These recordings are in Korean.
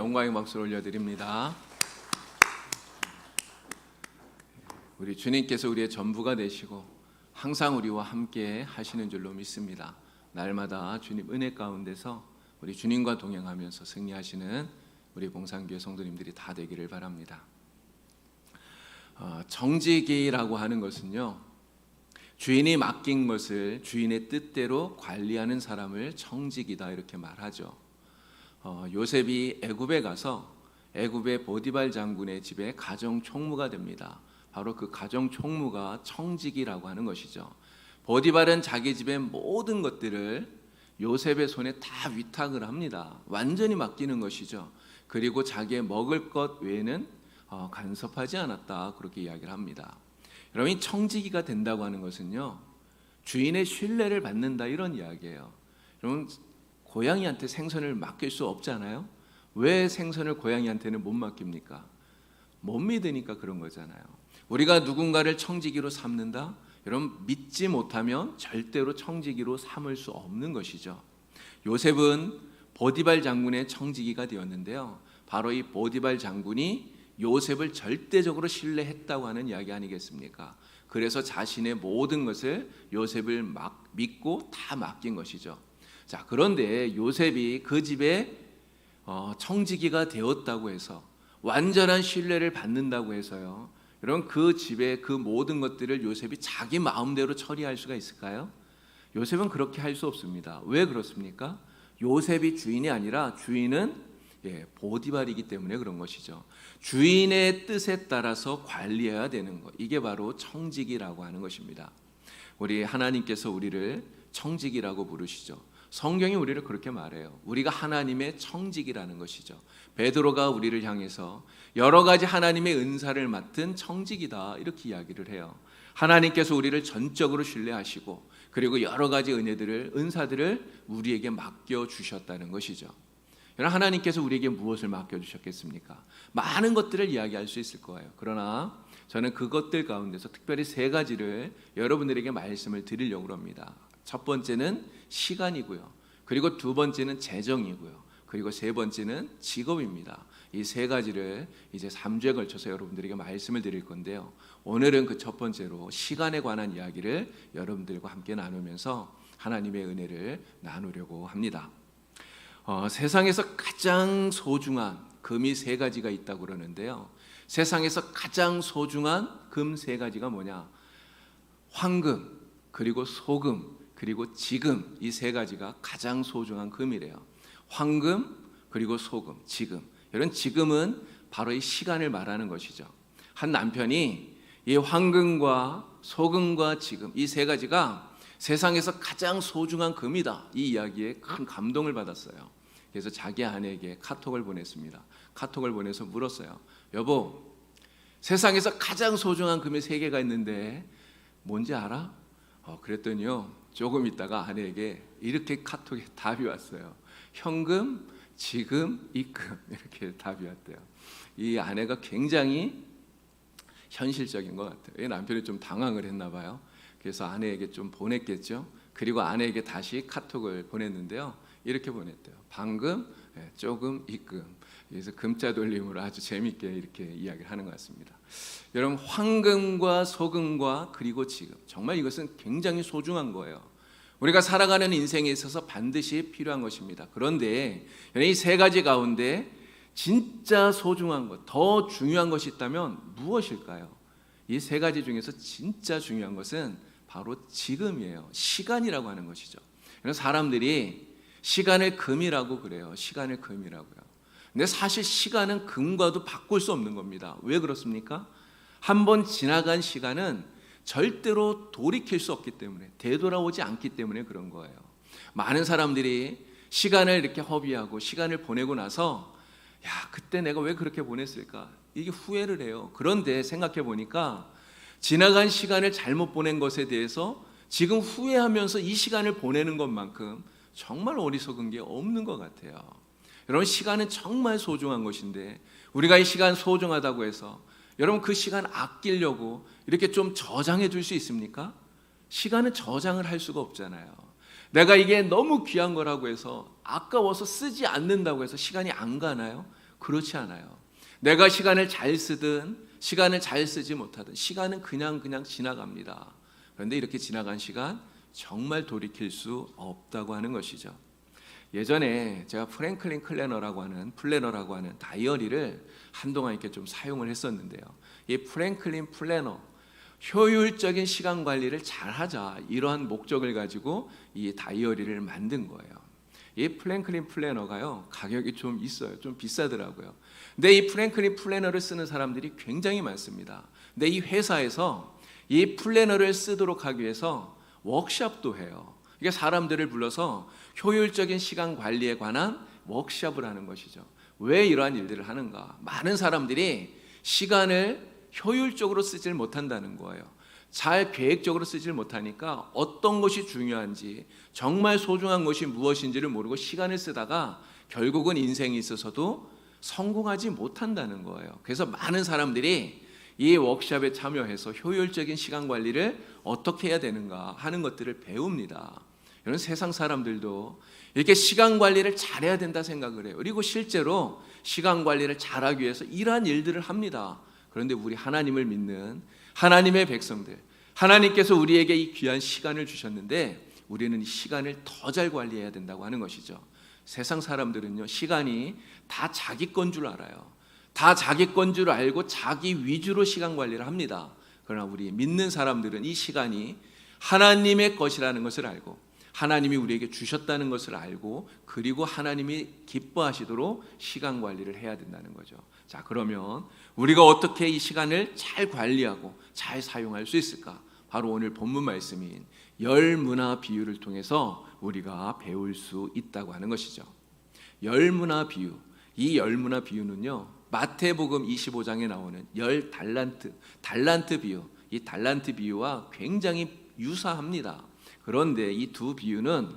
영광의 박수를 올려드립니다. 우리 주님께서 우리의 전부가 되시고 항상 우리와 함께 하시는 줄로 믿습니다. 날마다 주님 은혜 가운데서 우리 주님과 동행하면서 승리하시는 우리 봉산교회 성도님들이 다 되기를 바랍니다. 정직이라고 하는 것은요, 주인이 맡긴 것을 주인의 뜻대로 관리하는 사람을 정직이다 이렇게 말하죠. 요셉이 애굽에 가서 애굽의 보디발 장군의 집에 가정 총무가 됩니다. 바로 그 가정 총무가 청직이라고 하는 것이죠. 보디발은 자기 집의 모든 것들을 요셉의 손에 다 위탁을 합니다. 완전히 맡기는 것이죠. 그리고 자기의 먹을 것 외에는 간섭하지 않았다 그렇게 이야기를 합니다. 여러분, 청지기가 된다고 하는 것은요, 주인의 신뢰를 받는다 이런 이야기예요. 여러분, 고양이한테 생선을 맡길 수 없잖아요. 왜 생선을 고양이한테는 못 맡깁니까? 못 믿으니까 그런 거잖아요. 우리가 누군가를 청지기로 삼는다? 여러분, 믿지 못하면 절대로 청지기로 삼을 수 없는 것이죠. 요셉은 보디발 장군의 청지기가 되었는데요, 바로 이 보디발 장군이 요셉을 절대적으로 신뢰했다고 하는 이야기 아니겠습니까? 그래서 자신의 모든 것을 요셉을 믿고 다 맡긴 것이죠. 자, 그런데 요셉이 그 집에 청지기가 되었다고 해서, 완전한 신뢰를 받는다고 해서요, 여러분, 그 집에 그 모든 것들을 요셉이 자기 마음대로 처리할 수가 있을까요? 요셉은 그렇게 할 수 없습니다. 왜 그렇습니까? 요셉이 주인이 아니라 주인은 보디발이기 때문에 그런 것이죠. 주인의 뜻에 따라서 관리해야 되는 것, 이게 바로 청직이라고 하는 것입니다. 우리 하나님께서 우리를 청직이라고 부르시죠. 성경이 우리를 그렇게 말해요. 우리가 하나님의 청직이라는 것이죠. 베드로가 우리를 향해서 여러 가지 하나님의 은사를 맡은 청직이다 이렇게 이야기를 해요. 하나님께서 우리를 전적으로 신뢰하시고 그리고 여러 가지 은사들을 우리에게 맡겨주셨다는 것이죠. 여러분, 하나님께서 우리에게 무엇을 맡겨주셨겠습니까? 많은 것들을 이야기할 수 있을 거예요. 그러나 저는 그것들 가운데서 특별히 세 가지를 여러분들에게 말씀을 드리려고 합니다. 첫 번째는 시간이고요, 그리고 두 번째는 재정이고요, 그리고 세 번째는 직업입니다. 이 세 가지를 이제 3주에 걸쳐서 여러분들에게 말씀을 드릴 건데요, 오늘은 그 첫 번째로 시간에 관한 이야기를 여러분들과 함께 나누면서 하나님의 은혜를 나누려고 합니다. 세상에서 가장 소중한 금이 세 가지가 있다고 그러는데요, 세상에서 가장 소중한 금 세 가지가 뭐냐? 황금, 그리고 소금, 그리고 지금, 이 세 가지가 가장 소중한 금이래요. 황금, 그리고 소금, 지금. 이런 지금은 바로 이 시간을 말하는 것이죠. 한 남편이 이 황금과 소금과 지금, 이 세 가지가 세상에서 가장 소중한 금이다, 이 이야기에 큰 감동을 받았어요. 그래서 자기 아내에게 카톡을 보냈습니다. 카톡을 보내서 물었어요. 여보, 세상에서 가장 소중한 금이 세 개가 있는데 뭔지 알아? 그랬더니요, 조금 있다가 아내에게 이렇게 카톡에 답이 왔어요. 현금, 지금, 입금, 이렇게 답이 왔대요. 이 아내가 굉장히 현실적인 것 같아요. 이 남편이 좀 당황을 했나 봐요. 그래서 아내에게 좀 보냈겠죠. 그리고 아내에게 다시 카톡을 보냈는데요, 이렇게 보냈대요. 방금, 조금, 입금. 그래서 금자 돌림으로 아주 재밌게 이렇게 이야기를 하는 것 같습니다. 여러분, 황금과 소금과 그리고 지금, 정말 이것은 굉장히 소중한 거예요. 우리가 살아가는 인생에 있어서 반드시 필요한 것입니다. 그런데 이 세 가지 가운데 진짜 소중한 것, 더 중요한 것이 있다면 무엇일까요? 이 세 가지 중에서 진짜 중요한 것은 바로 지금이에요. 시간이라고 하는 것이죠. 사람들이 시간을 금이라고 그래요. 시간을 금이라고요. 근데 사실 시간은 금과도 바꿀 수 없는 겁니다. 왜 그렇습니까? 한번 지나간 시간은 절대로 돌이킬 수 없기 때문에, 되돌아오지 않기 때문에 그런 거예요. 많은 사람들이 시간을 이렇게 허비하고 시간을 보내고 나서 그때 내가 왜 그렇게 보냈을까? 이게 후회를 해요. 그런데 생각해 보니까 지나간 시간을 잘못 보낸 것에 대해서 지금 후회하면서 이 시간을 보내는 것만큼 정말 어리석은 게 없는 것 같아요. 여러분, 시간은 정말 소중한 것인데 우리가 이 시간 소중하다고 해서 여러분 그 시간 아끼려고 이렇게 좀 저장해 둘 수 있습니까? 시간은 저장을 할 수가 없잖아요. 내가 이게 너무 귀한 거라고 해서 아까워서 쓰지 않는다고 해서 시간이 안 가나요? 그렇지 않아요. 내가 시간을 잘 쓰든 시간을 잘 쓰지 못하든 시간은 그냥 지나갑니다. 그런데 이렇게 지나간 시간 정말 돌이킬 수 없다고 하는 것이죠. 예전에 제가 프랭클린 플래너라고 하는 다이어리를 한동안 이렇게 좀 사용을 했었는데요. 이 프랭클린 플래너, 효율적인 시간 관리를 잘하자, 이러한 목적을 가지고 이 다이어리를 만든 거예요. 이 프랭클린 플래너가요, 가격이 좀 있어요. 좀 비싸더라고요. 근데 이 프랭클린 플래너를 쓰는 사람들이 굉장히 많습니다. 근데 이 회사에서 이 플래너를 쓰도록 하기 위해서 워크숍도 해요. 이게 사람들을 불러서 효율적인 시간 관리에 관한 워크숍을 하는 것이죠. 왜 이러한 일들을 하는가? 많은 사람들이 시간을 효율적으로 쓰질 못한다는 거예요. 잘 계획적으로 쓰질 못하니까 어떤 것이 중요한지, 정말 소중한 것이 무엇인지를 모르고 시간을 쓰다가 결국은 인생에 있어서도 성공하지 못한다는 거예요. 그래서 많은 사람들이 이 워크숍에 참여해서 효율적인 시간 관리를 어떻게 해야 되는가 하는 것들을 배웁니다. 이런 세상 사람들도 이렇게 시간 관리를 잘해야 된다 생각을 해요. 그리고 실제로 시간 관리를 잘하기 위해서 이러한 일들을 합니다. 그런데 우리 하나님을 믿는 하나님의 백성들, 하나님께서 우리에게 이 귀한 시간을 주셨는데 우리는 이 시간을 더 잘 관리해야 된다고 하는 것이죠. 세상 사람들은요, 시간이 다 자기 건 줄 알아요. 다 자기 건 줄 알고 자기 위주로 시간 관리를 합니다. 그러나 우리 믿는 사람들은 이 시간이 하나님의 것이라는 것을 알고, 하나님이 우리에게 주셨다는 것을 알고, 그리고 하나님이 기뻐하시도록 시간 관리를 해야 된다는 거죠. 자, 그러면 우리가 어떻게 이 시간을 잘 관리하고 잘 사용할 수 있을까? 바로 오늘 본문 말씀인 열 문화 비유를 통해서 우리가 배울 수 있다고 하는 것이죠. 열 문화 비유, 이 열 문화 비유는요, 마태복음 25장에 나오는 열 달란트 비유, 이 달란트 비유와 굉장히 유사합니다. 그런데 이 두 비유는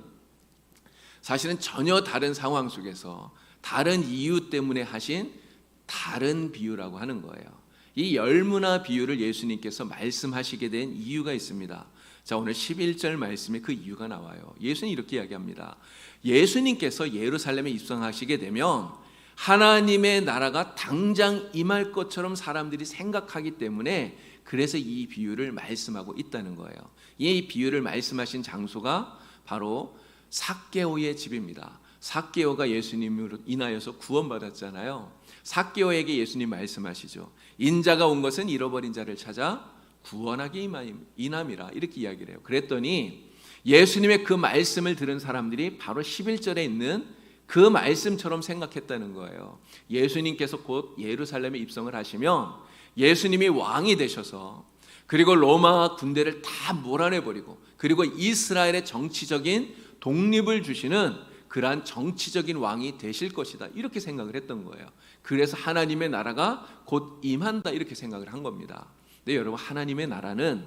사실은 전혀 다른 상황 속에서 다른 이유 때문에 하신 다른 비유라고 하는 거예요. 이 열 문화 비유를 예수님께서 말씀하시게 된 이유가 있습니다. 자, 오늘 11절 말씀에 그 이유가 나와요. 예수님 이렇게 이야기합니다. 예수님께서 예루살렘에 입성하시게 되면 하나님의 나라가 당장 임할 것처럼 사람들이 생각하기 때문에 그래서 이 비유를 말씀하고 있다는 거예요. 이 비유를 말씀하신 장소가 바로 삭개오의 집입니다. 삭개오가 예수님으로 인하여서 구원받았잖아요. 삭개오에게 예수님 말씀하시죠. 인자가 온 것은 잃어버린 자를 찾아 구원하기 이남이라, 이렇게 이야기를 해요. 그랬더니 예수님의 그 말씀을 들은 사람들이 바로 11절에 있는 그 말씀처럼 생각했다는 거예요. 예수님께서 곧 예루살렘에 입성을 하시면 예수님이 왕이 되셔서, 그리고 로마 군대를 다 몰아내버리고, 그리고 이스라엘의 정치적인 독립을 주시는 그러한 정치적인 왕이 되실 것이다, 이렇게 생각을 했던 거예요. 그래서 하나님의 나라가 곧 임한다, 이렇게 생각을 한 겁니다. 근데 여러분, 하나님의 나라는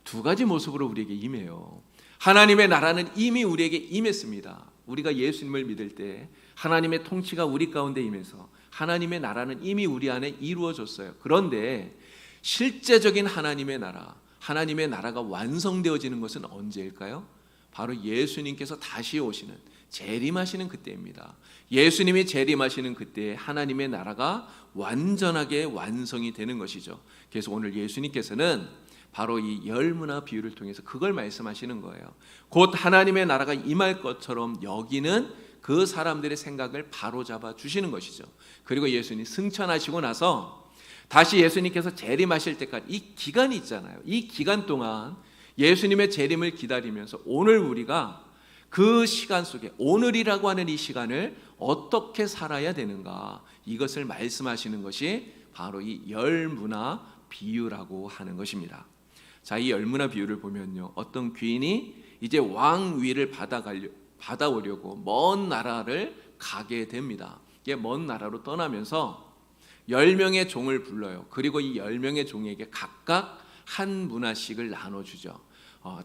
두 가지 모습으로 우리에게 임해요. 하나님의 나라는 이미 우리에게 임했습니다. 우리가 예수님을 믿을 때 하나님의 통치가 우리 가운데 임해서 하나님의 나라는 이미 우리 안에 이루어졌어요. 그런데 실제적인 하나님의 나라가 완성되어지는 것은 언제일까요? 바로 예수님께서 다시 오시는, 재림하시는 그때입니다. 예수님이 재림하시는 그때에 하나님의 나라가 완전하게 완성이 되는 것이죠. 그래서 오늘 예수님께서는 바로 이 열 문화 비유를 통해서 그걸 말씀하시는 거예요. 곧 하나님의 나라가 임할 것처럼 여기는 그 사람들의 생각을 바로잡아 주시는 것이죠. 그리고 예수님 승천하시고 나서 다시 예수님께서 재림하실 때까지 이 기간이 있잖아요. 이 기간 동안 예수님의 재림을 기다리면서 오늘 우리가 그 시간 속에, 오늘이라고 하는 이 시간을 어떻게 살아야 되는가, 이것을 말씀하시는 것이 바로 이 열 문화 비유라고 하는 것입니다. 자, 이 열 문화 비유를 보면요, 어떤 귀인이 이제 왕위를 받아오려고 먼 나라를 가게 됩니다. 이게 먼 나라로 떠나면서 10명의 종을 불러요. 그리고 이 10명의 종에게 각각 한 문화씩을 나눠주죠.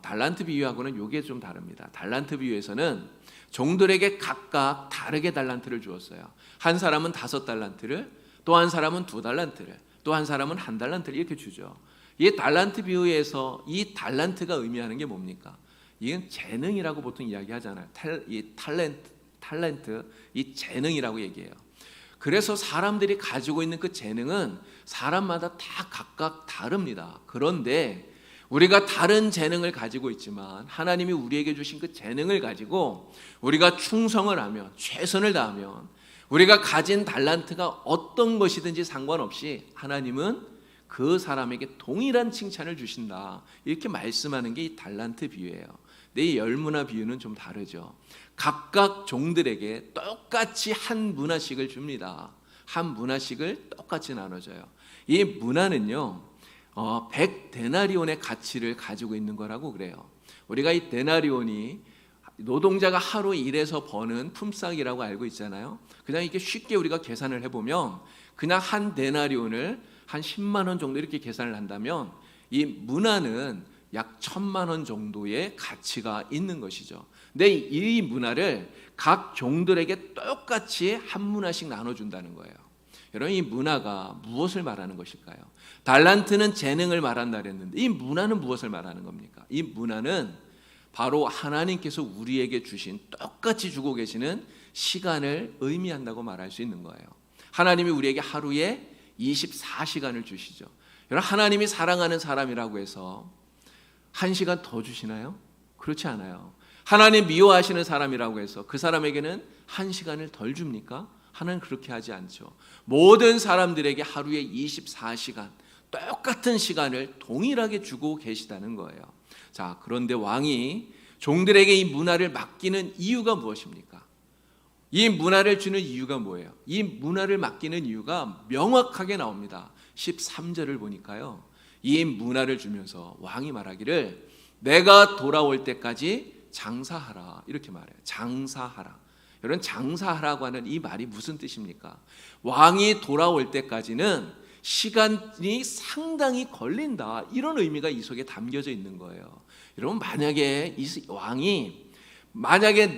달란트 비유하고는 이게 좀 다릅니다. 달란트 비유에서는 종들에게 각각 다르게 달란트를 주었어요. 한 사람은 5달란트를, 또 한 사람은 2달란트를, 또 한 사람은 1달란트를 이렇게 주죠. 이 달란트 비유에서 이 달란트가 의미하는 게 뭡니까? 이건 재능이라고 보통 이야기하잖아요. 이 탤런트, 이 재능이라고 얘기해요. 그래서 사람들이 가지고 있는 그 재능은 사람마다 다 각각 다릅니다. 그런데 우리가 다른 재능을 가지고 있지만 하나님이 우리에게 주신 그 재능을 가지고 우리가 충성을 하면, 최선을 다하면, 우리가 가진 달란트가 어떤 것이든지 상관없이 하나님은 그 사람에게 동일한 칭찬을 주신다. 이렇게 말씀하는 게 이 달란트 비유예요. 근데 이 열문화 비유는 좀 다르죠. 각각 종들에게 똑같이 한 문화씩을 줍니다. 한 문화씩을 똑같이 나눠줘요. 이 문화는요, 100데나리온의 가치를 가지고 있는 거라고 그래요. 우리가 이 데나리온이 노동자가 하루 일해서 버는 품삯이라고 알고 있잖아요. 그냥 이게 쉽게 우리가 계산을 해보면 그냥 한 데나리온을 한 10만 원 정도 이렇게 계산을 한다면 이 문화는 약 1,000만 원 정도의 가치가 있는 것이죠. 근데 이 문화를 각 종들에게 똑같이 한 문화씩 나눠준다는 거예요. 여러분, 이 문화가 무엇을 말하는 것일까요? 달란트는 재능을 말한다 그랬는데 이 문화는 무엇을 말하는 겁니까? 이 문화는 바로 하나님께서 우리에게 주신, 똑같이 주고 계시는 시간을 의미한다고 말할 수 있는 거예요. 하나님이 우리에게 하루에 24시간을 주시죠. 여러분, 하나님이 사랑하는 사람이라고 해서 1시간 더 주시나요? 그렇지 않아요. 하나님 미워하시는 사람이라고 해서 그 사람에게는 1시간을 덜 줍니까? 하나님 그렇게 하지 않죠. 모든 사람들에게 하루에 24시간 똑같은 시간을 동일하게 주고 계시다는 거예요. 자, 그런데 왕이 종들에게 이 문화를 맡기는 이유가 무엇입니까? 이 문화를 주는 이유가 뭐예요? 이 문화를 맡기는 이유가 명확하게 나옵니다. 13절을 보니까요, 이 문화를 주면서 왕이 말하기를 내가 돌아올 때까지 장사하라, 이렇게 말해요. 장사하라. 여러분, 장사하라고 하는 이 말이 무슨 뜻입니까? 왕이 돌아올 때까지는 시간이 상당히 걸린다, 이런 의미가 이 속에 담겨져 있는 거예요. 여러분, 만약에 이 왕이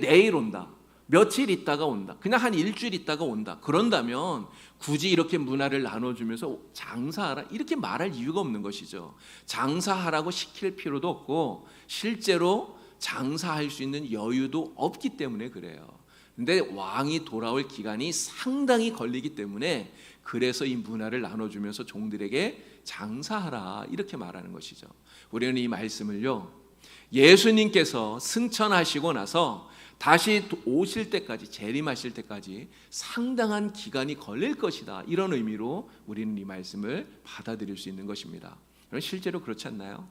내일 온다, 며칠 있다가 온다, 그냥 한 일주일 있다가 온다, 그런다면 굳이 이렇게 문화를 나눠주면서 장사하라 이렇게 말할 이유가 없는 것이죠. 장사하라고 시킬 필요도 없고 실제로 장사할 수 있는 여유도 없기 때문에 그래요. 근데 왕이 돌아올 기간이 상당히 걸리기 때문에 그래서 이 문화를 나눠주면서 종들에게 장사하라 이렇게 말하는 것이죠. 우리는 이 말씀을요, 예수님께서 승천하시고 나서 다시 오실 때까지, 재림하실 때까지 상당한 기간이 걸릴 것이다, 이런 의미로 우리는 이 말씀을 받아들일 수 있는 것입니다. 실제로 그렇지 않나요?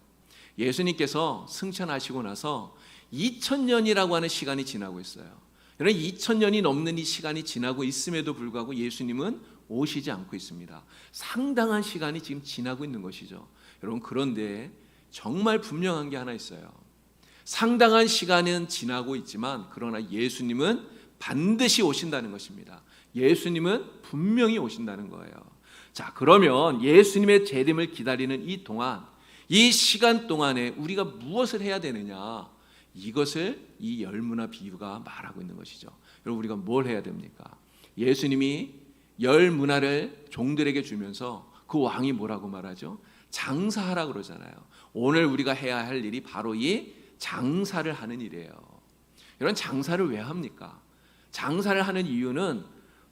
예수님께서 승천하시고 나서 2000년이라고 하는 시간이 지나고 있어요. 여러분, 2000년이 넘는 이 시간이 지나고 있음에도 불구하고 예수님은 오시지 않고 있습니다. 상당한 시간이 지금 지나고 있는 것이죠. 여러분, 그런데 정말 분명한 게 하나 있어요. 상당한 시간은 지나고 있지만 그러나 예수님은 반드시 오신다는 것입니다. 예수님은 분명히 오신다는 거예요. 자, 그러면 예수님의 재림을 기다리는 이 동안, 이 시간 동안에 우리가 무엇을 해야 되느냐, 이것을 이 열문화 비유가 말하고 있는 것이죠. 여러분, 우리가 뭘 해야 됩니까? 예수님이 열문화를 종들에게 주면서 그 왕이 뭐라고 말하죠? 장사하라 그러잖아요. 오늘 우리가 해야 할 일이 바로 이 장사를 하는 일이에요. 이런 장사를 왜 합니까? 장사를 하는 이유는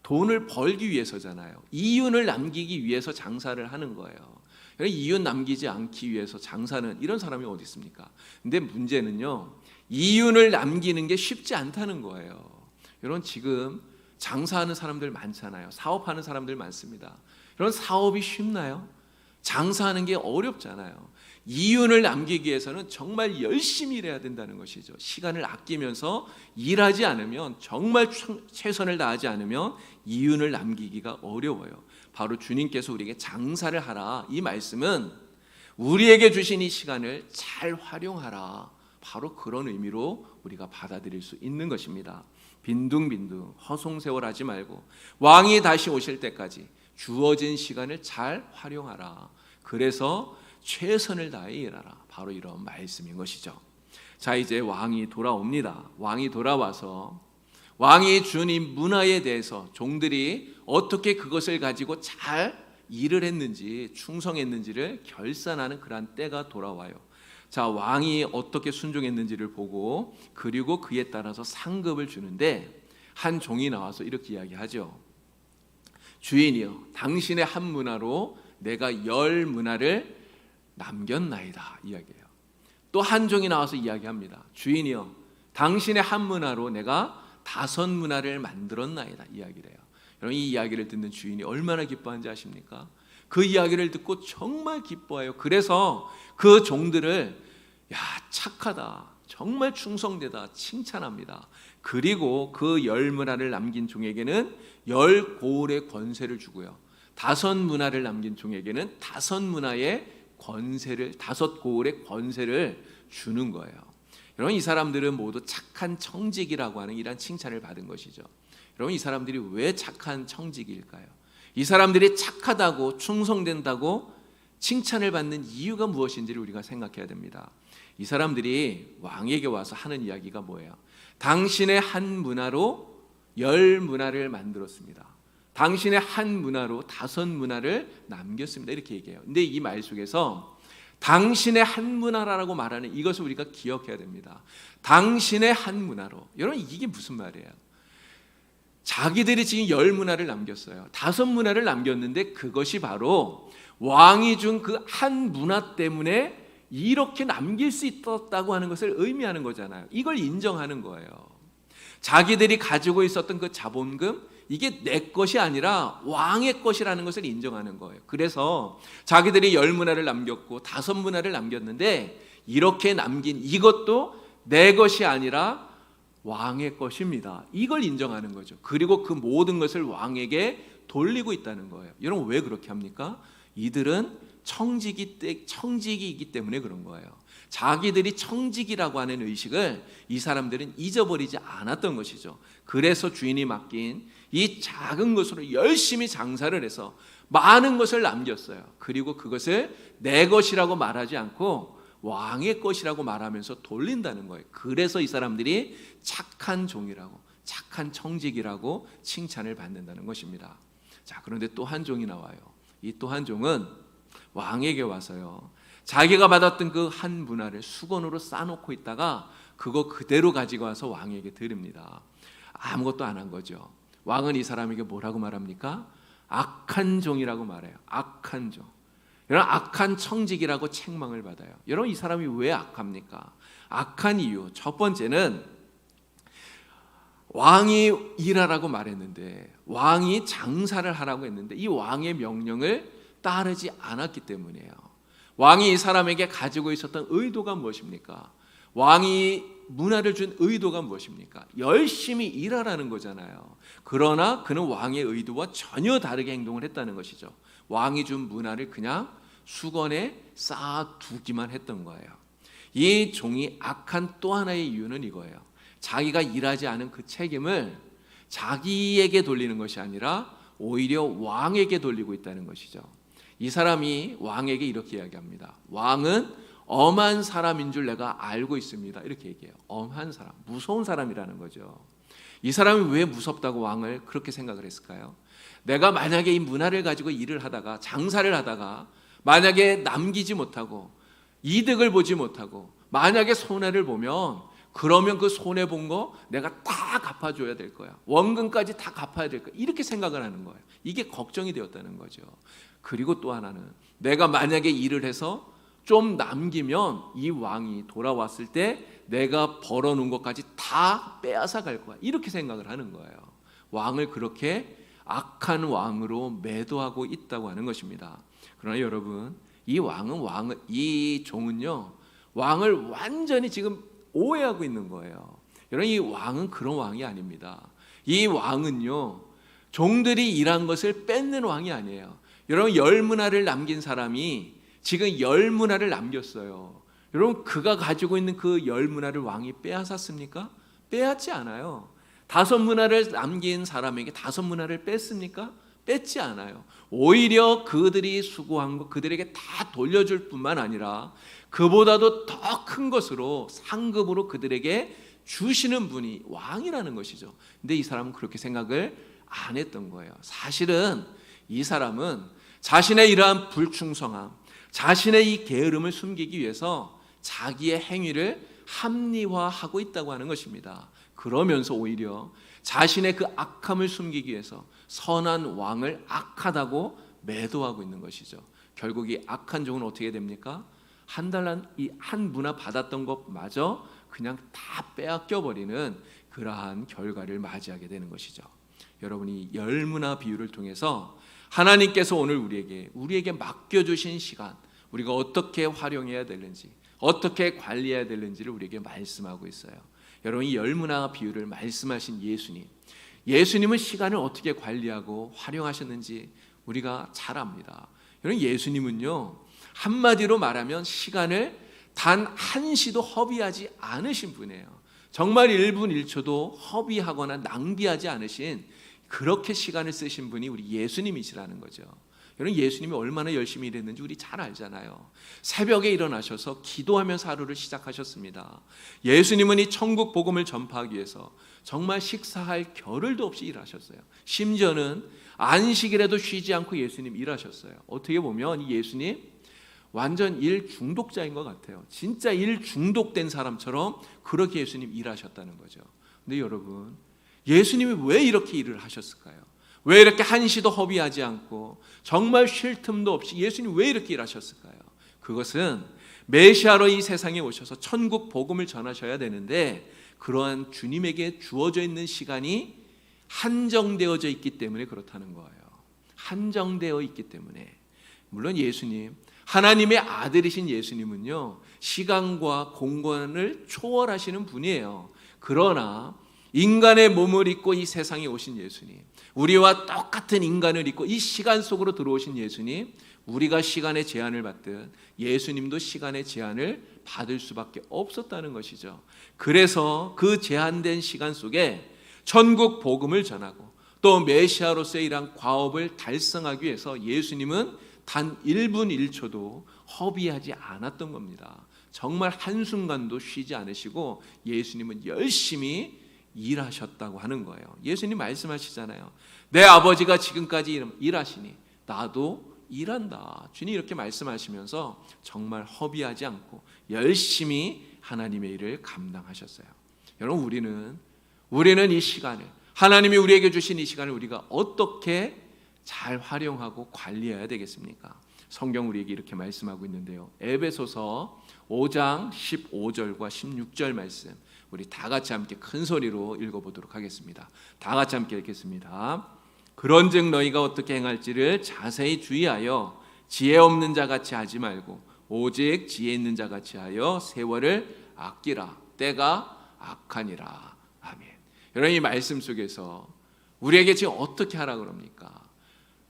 돈을 벌기 위해서잖아요. 이윤을 남기기 위해서 장사를 하는 거예요. 이윤 남기지 않기 위해서 장사는, 이런 사람이 어디 있습니까? 근데 문제는요, 이윤을 남기는 게 쉽지 않다는 거예요. 여러분, 지금 장사하는 사람들 많잖아요. 사업하는 사람들 많습니다. 이런 사업이 쉽나요? 장사하는 게 어렵잖아요. 이윤을 남기기 위해서는 정말 열심히 일해야 된다는 것이죠. 시간을 아끼면서 일하지 않으면, 정말 최선을 다하지 않으면 이윤을 남기기가 어려워요. 바로 주님께서 우리에게 장사를 하라, 이 말씀은 우리에게 주신 이 시간을 잘 활용하라, 바로 그런 의미로 우리가 받아들일 수 있는 것입니다. 빈둥빈둥 허송세월하지 말고 왕이 다시 오실 때까지 주어진 시간을 잘 활용하라. 그래서 최선을 다해 일하라. 바로 이런 말씀인 것이죠. 자, 이제 왕이 돌아옵니다. 왕이 돌아와서 왕이 준 이 문화에 대해서 종들이 어떻게 그것을 가지고 잘 일을 했는지, 충성했는지를 결산하는 그러한 때가 돌아와요. 자, 왕이 어떻게 순종했는지를 보고 그리고 그에 따라서 상급을 주는데 한 종이 나와서 이렇게 이야기하죠. 주인이여 당신의 한 문화로 내가 10 문화를 남겼나이다 이야기해요. 또 한 종이 나와서 이야기합니다. 주인이여 당신의 한 문화로 내가 5 문화를 만들었나이다 이야기를 해요. 여러분 이 이야기를 듣는 주인이 얼마나 기뻐한지 아십니까? 그 이야기를 듣고 정말 기뻐해요. 그래서 그 종들을 야 착하다, 정말 충성되다 칭찬합니다. 그리고 그 10 문화를 남긴 종에게는 10 고을의 권세를 주고요. 5 문화를 남긴 종에게는 5 문화의 권세를, 5 고을의 권세를 주는 거예요. 여러분 이 사람들은 모두 착한 청직이라고 하는 이런 칭찬을 받은 것이죠. 여러분 이 사람들이 왜 착한 청직일까요? 이 사람들이 착하다고 충성된다고 칭찬을 받는 이유가 무엇인지를 우리가 생각해야 됩니다. 이 사람들이 왕에게 와서 하는 이야기가 뭐예요? 당신의 한 문화로 10 문화를 만들었습니다. 당신의 한 문화로 5 문화를 남겼습니다. 이렇게 얘기해요. 근데 이 말 속에서 당신의 한 문화라고 말하는 이것을 우리가 기억해야 됩니다. 당신의 한 문화로. 여러분 이게 무슨 말이에요? 자기들이 지금 10 문화를 남겼어요. 5 문화를 남겼는데 그것이 바로 왕이 준 그 한 문화 때문에 이렇게 남길 수 있었다고 하는 것을 의미하는 거잖아요. 이걸 인정하는 거예요. 자기들이 가지고 있었던 그 자본금, 이게 내 것이 아니라 왕의 것이라는 것을 인정하는 거예요. 그래서 자기들이 10 문화를 남겼고 5 문화를 남겼는데 이렇게 남긴 이것도 내 것이 아니라 왕의 것입니다. 이걸 인정하는 거죠. 그리고 그 모든 것을 왕에게 돌리고 있다는 거예요. 여러분 왜 그렇게 합니까? 이들은 청직이기 때문에 그런 거예요. 자기들이 청직이라고 하는 의식을 이 사람들은 잊어버리지 않았던 것이죠. 그래서 주인이 맡긴 이 작은 것으로 열심히 장사를 해서 많은 것을 남겼어요. 그리고 그것을 내 것이라고 말하지 않고 왕의 것이라고 말하면서 돌린다는 거예요. 그래서 이 사람들이 착한 종이라고, 착한 청직이라고 칭찬을 받는다는 것입니다. 자, 그런데 또 한 종이 나와요. 이 또 한 종은 왕에게 와서요, 자기가 받았던 그 한 문화를 수건으로 싸놓고 있다가 그거 그대로 가지고 와서 왕에게 드립니다. 아무것도 안 한 거죠. 왕은 이 사람에게 뭐라고 말합니까? 악한 종이라고 말해요. 악한 종. 여러분 악한 청직이라고 책망을 받아요. 여러분 이 사람이 왜 악합니까? 악한 이유 첫 번째는 왕이 일하라고 말했는데, 왕이 장사를 하라고 했는데 이 왕의 명령을 따르지 않았기 때문이에요. 왕이 이 사람에게 가지고 있었던 의도가 무엇입니까? 왕이 문화를 준 의도가 무엇입니까? 열심히 일하라는 거잖아요. 그러나 그는 왕의 의도와 전혀 다르게 행동을 했다는 것이죠. 왕이 준 문화를 그냥 수건에 쌓아두기만 했던 거예요. 이 종이 악한 또 하나의 이유는 이거예요. 자기가 일하지 않은 그 책임을 자기에게 돌리는 것이 아니라 오히려 왕에게 돌리고 있다는 것이죠. 이 사람이 왕에게 이렇게 이야기합니다. 왕은 엄한 사람인 줄 내가 알고 있습니다. 이렇게 얘기해요. 엄한 사람, 무서운 사람이라는 거죠. 이 사람이 왜 무섭다고 왕을 그렇게 생각을 했을까요? 내가 만약에 이 문화를 가지고 일을 하다가, 장사를 하다가 만약에 남기지 못하고 이득을 보지 못하고 만약에 손해를 보면, 그러면 그 손해 본 거 내가 다 갚아줘야 될 거야. 원금까지 다 갚아야 될 거야. 이렇게 생각을 하는 거예요. 이게 걱정이 되었다는 거죠. 그리고 또 하나는 내가 만약에 일을 해서 좀 남기면 이 왕이 돌아왔을 때 내가 벌어놓은 것까지 다 빼앗아 갈 거야. 이렇게 생각을 하는 거예요. 왕을 그렇게 악한 왕으로 매도하고 있다고 하는 것입니다. 그러나 여러분, 이 종은요, 왕을 완전히 지금 오해하고 있는 거예요. 여러분, 이 왕은 그런 왕이 아닙니다. 이 왕은요, 종들이 일한 것을 뺏는 왕이 아니에요. 여러분, 10 문화를 남긴 사람이 지금 10 문화를 남겼어요. 여러분, 그가 가지고 있는 그 10 문화를 왕이 빼앗았습니까? 빼앗지 않아요. 5 문화를 남긴 사람에게 5 문화를 뺐습니까? 뺏지 않아요. 오히려 그들이 수고한 것 그들에게 다 돌려줄 뿐만 아니라 그보다도 더 큰 것으로 상급으로 그들에게 주시는 분이 왕이라는 것이죠. 근데 이 사람은 그렇게 생각을 안 했던 거예요. 사실은 이 사람은 자신의 이러한 불충성함, 자신의 이 게으름을 숨기기 위해서 자기의 행위를 합리화하고 있다고 하는 것입니다. 그러면서 오히려 자신의 그 악함을 숨기기 위해서, 선한 왕을 악하다고 매도하고 있는 것이죠. 결국 이 악한 종은 어떻게 됩니까? 한 달란 이 한 문화 받았던 것마저 그냥 다 빼앗겨 버리는 그러한 결과를 맞이하게 되는 것이죠. 여러분이 열 문화 비유를 통해서 하나님께서 오늘 우리에게 맡겨주신 시간, 우리가 어떻게 활용해야 되는지, 어떻게 관리해야 되는지를 우리에게 말씀하고 있어요. 여러분, 이 열 문화 비유를 말씀하신 예수님은 시간을 어떻게 관리하고 활용하셨는지 우리가 잘 압니다. 여러분, 예수님은요, 한마디로 말하면 시간을 단 한시도 허비하지 않으신 분이에요. 정말 1분 1초도 허비하거나 낭비하지 않으신, 그렇게 시간을 쓰신 분이 우리 예수님이시라는 거죠. 여러분, 예수님이 얼마나 열심히 일했는지 우리 잘 알잖아요. 새벽에 일어나셔서 기도하면서 하루를 시작하셨습니다. 예수님은 이 천국 복음을 전파하기 위해서 정말 식사할 겨를도 없이 일하셨어요. 심지어는 안식일에도 쉬지 않고 예수님 일하셨어요. 어떻게 보면 이 예수님 완전 일 중독자인 것 같아요. 진짜 일 중독된 사람처럼 그렇게 예수님 일하셨다는 거죠. 근데 여러분, 예수님이 왜 이렇게 일을 하셨을까요? 왜 이렇게 한시도 허비하지 않고 정말 쉴 틈도 없이 예수님 왜 이렇게 일하셨을까요? 그것은 메시아로 이 세상에 오셔서 천국 복음을 전하셔야 되는데, 그러한 주님에게 주어져 있는 시간이 한정되어져 있기 때문에 그렇다는 거예요. 한정되어 있기 때문에. 물론 예수님, 하나님의 아들이신 예수님은요, 시간과 공간을 초월하시는 분이에요. 그러나 인간의 몸을 입고 이 세상에 오신 예수님, 우리와 똑같은 인간을 입고 이 시간 속으로 들어오신 예수님, 우리가 시간의 제한을 받듯 예수님도 시간의 제한을 받을 수밖에 없었다는 것이죠. 그래서 그 제한된 시간 속에 천국 복음을 전하고 또 메시아로서의 이러한 과업을 달성하기 위해서 예수님은 단 1분 1초도 허비하지 않았던 겁니다. 정말 한순간도 쉬지 않으시고 예수님은 열심히 일하셨다고 하는 거예요. 예수님 말씀하시잖아요. 내 아버지가 지금까지 일하시니 나도 일한다. 주님 이렇게 말씀하시면서 정말 허비하지 않고 열심히 하나님의 일을 감당하셨어요. 여러분, 우리는 이 시간을, 하나님이 우리에게 주신 이 시간을 우리가 어떻게 잘 활용하고 관리해야 되겠습니까? 성경 우리에게 이렇게 말씀하고 있는데요. 에베소서 5장 15절과 16절 말씀, 우리 다 같이 함께 큰 소리로 읽어보도록 하겠습니다. 다 같이 함께 읽겠습니다. 그런즉 너희가 어떻게 행할지를 자세히 주의하여 지혜 없는 자 같이 하지 말고 오직 지혜 있는 자 같이 하여 세월을 아끼라. 때가 악하니라. 아멘. 여러분, 이 말씀 속에서 우리에게 지금 어떻게 하라 그럽니까?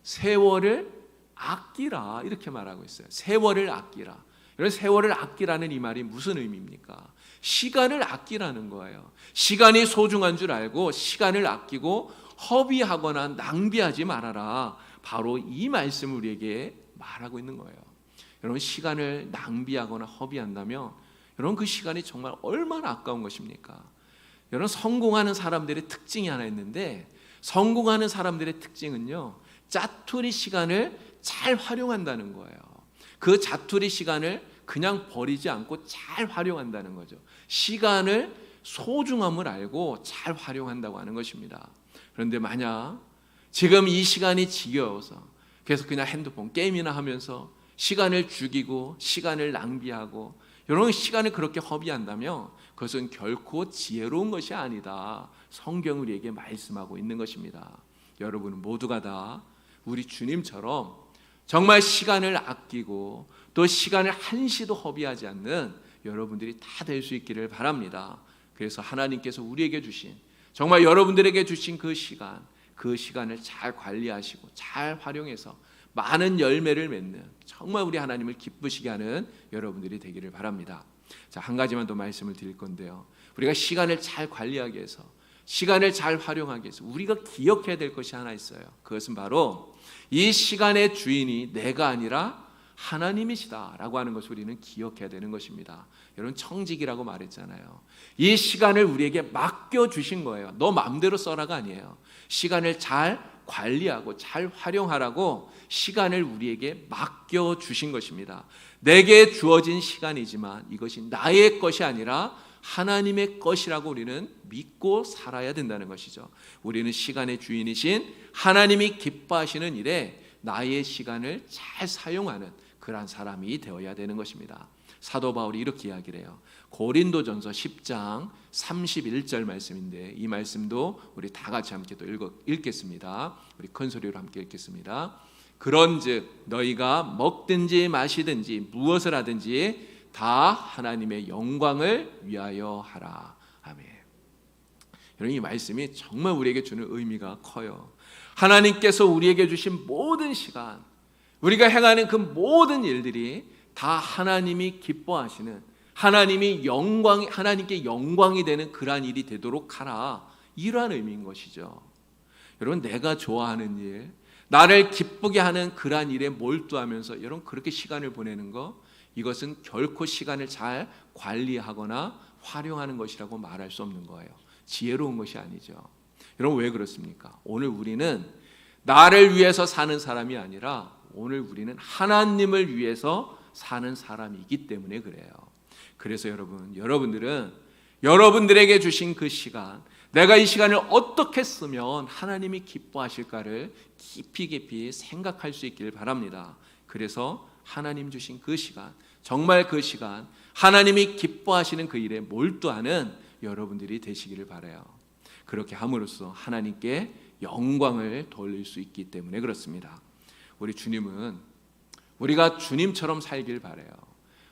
세월을 아끼라, 이렇게 말하고 있어요. 세월을 아끼라. 여러분, 세월을 아끼라는 이 말이 무슨 의미입니까? 시간을 아끼라는 거예요. 시간이 소중한 줄 알고 시간을 아끼고 허비하거나 낭비하지 말아라. 바로 이 말씀을 우리에게 말하고 있는 거예요. 여러분, 시간을 낭비하거나 허비한다면 여러분, 그 시간이 정말 얼마나 아까운 것입니까? 여러분, 성공하는 사람들의 특징이 하나 있는데, 성공하는 사람들의 특징은요, 짜투리 시간을 잘 활용한다는 거예요. 그 짜투리 시간을 그냥 버리지 않고 잘 활용한다는 거죠. 시간을 소중함을 알고 잘 활용한다고 하는 것입니다. 그런데 만약 지금 이 시간이 지겨워서 그래서 그냥 핸드폰 게임이나 하면서 시간을 죽이고 시간을 낭비하고 이런 시간을 그렇게 허비한다면 그것은 결코 지혜로운 것이 아니다. 성경 우리에게 말씀하고 있는 것입니다. 여러분 모두가 다 우리 주님처럼 정말 시간을 아끼고 또 시간을 한시도 허비하지 않는 여러분들이 다 될 수 있기를 바랍니다. 그래서 하나님께서 우리에게 주신, 정말 여러분들에게 주신 그 시간을 잘 관리하시고 잘 활용해서 많은 열매를 맺는, 정말 우리 하나님을 기쁘시게 하는 여러분들이 되기를 바랍니다. 자, 한 가지만 더 말씀을 드릴 건데요. 우리가 시간을 잘 관리하기 위해서, 시간을 잘 활용하기 위해서 우리가 기억해야 될 것이 하나 있어요. 그것은 바로 이 시간의 주인이 내가 아니라 하나님이시다라고 하는 것을 우리는 기억해야 되는 것입니다. 여러분, 청직이라고 말했잖아요. 이 시간을 우리에게 맡겨주신 거예요. 너 마음대로 써라가 아니에요. 시간을 잘 관리하고 잘 활용하라고 시간을 우리에게 맡겨주신 것입니다. 내게 주어진 시간이지만 이것이 나의 것이 아니라 하나님의 것이라고 우리는 믿고 살아야 된다는 것이죠. 우리는 시간의 주인이신 하나님이 기뻐하시는 일에 나의 시간을 잘 사용하는 그러한 사람이 되어야 되는 것입니다. 사도 바울이 이렇게 이야기를 해요. 고린도전서 10장 31절 말씀인데, 이 말씀도 우리 다 같이 함께 또 읽겠습니다. 우리 큰 소리로 함께 읽겠습니다. 그런즉 너희가 먹든지 마시든지 무엇을 하든지 다 하나님의 영광을 위하여 하라. 아멘. 여러분, 이 말씀이 정말 우리에게 주는 의미가 커요. 하나님께서 우리에게 주신 모든 시간, 우리가 행하는 그 모든 일들이 다 하나님이 기뻐하시는, 하나님께 영광이 되는 그러한 일이 되도록 하라, 이러한 의미인 것이죠. 여러분, 내가 좋아하는 일, 나를 기쁘게 하는 그러한 일에 몰두하면서 여러분 그렇게 시간을 보내는 거, 이것은 결코 시간을 잘 관리하거나 활용하는 것이라고 말할 수 없는 거예요. 지혜로운 것이 아니죠. 여러분, 왜 그렇습니까? 오늘 우리는 나를 위해서 사는 사람이 아니라 오늘 우리는 하나님을 위해서 사는 사람이기 때문에 그래요. 그래서 여러분들은 여러분들에게 주신 그 시간, 내가 이 시간을 어떻게 쓰면 하나님이 기뻐하실까를 깊이 생각할 수 있길 바랍니다. 그래서 하나님 주신 그 시간, 정말 그 시간, 하나님이 기뻐하시는 그 일에 몰두하는 여러분들이 되시기를 바라요. 그렇게 함으로써 하나님께 영광을 돌릴 수 있기 때문에 그렇습니다. 우리 주님은 우리가 주님처럼 살길 바라요.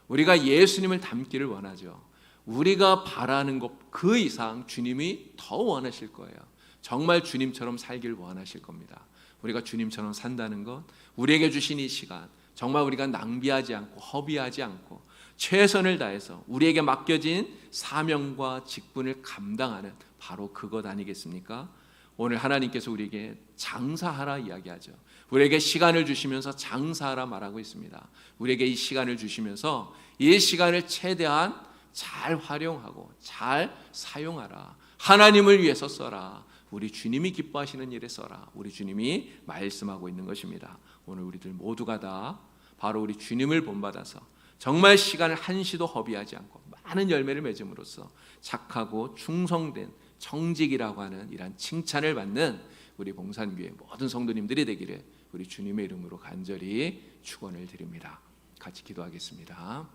우리가 예수님을 닮기를 원하죠. 우리가 바라는 것 그 이상 주님이 더 원하실 거예요. 정말 주님처럼 살길 원하실 겁니다. 우리가 주님처럼 산다는 것, 우리에게 주신 이 시간, 정말 우리가 낭비하지 않고 허비하지 않고 최선을 다해서 우리에게 맡겨진 사명과 직분을 감당하는 바로 그것 아니겠습니까? 오늘 하나님께서 우리에게 장사하라 이야기하죠. 우리에게 시간을 주시면서 장사하라 말하고 있습니다. 우리에게 이 시간을 주시면서 이 시간을 최대한 잘 활용하고 잘 사용하라. 하나님을 위해서 써라. 우리 주님이 기뻐하시는 일에 써라. 우리 주님이 말씀하고 있는 것입니다. 오늘 우리들 모두가 다 바로 우리 주님을 본받아서 정말 시간을 한시도 허비하지 않고 많은 열매를 맺음으로써 착하고 충성된 청직이라고 하는 이러한 칭찬을 받는 우리 봉산교회 모든 성도님들이 되기를 우리 주님의 이름으로 간절히 축원을 드립니다. 같이 기도하겠습니다.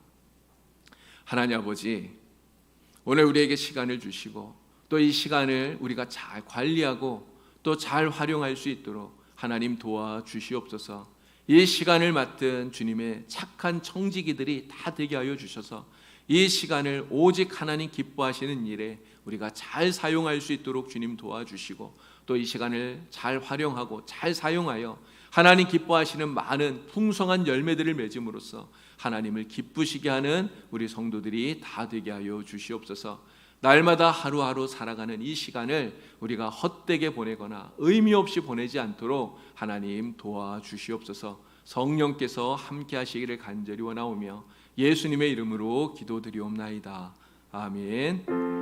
하나님 아버지, 오늘 우리에게 시간을 주시고 또 이 시간을 우리가 잘 관리하고 또 잘 활용할 수 있도록 하나님 도와주시옵소서. 이 시간을 맡은 주님의 착한 청지기들이 다 되게 하여 주셔서 이 시간을 오직 하나님 기뻐하시는 일에 우리가 잘 사용할 수 있도록 주님 도와주시고 또 이 시간을 잘 활용하고 잘 사용하여 하나님 기뻐하시는 많은 풍성한 열매들을 맺음으로써 하나님을 기쁘시게 하는 우리 성도들이 다 되게 하여 주시옵소서. 날마다 하루하루 살아가는 이 시간을 우리가 헛되게 보내거나 의미 없이 보내지 않도록 하나님 도와주시옵소서. 성령께서 함께 하시기를 간절히 원하오며 예수님의 이름으로 기도드리옵나이다. 아멘.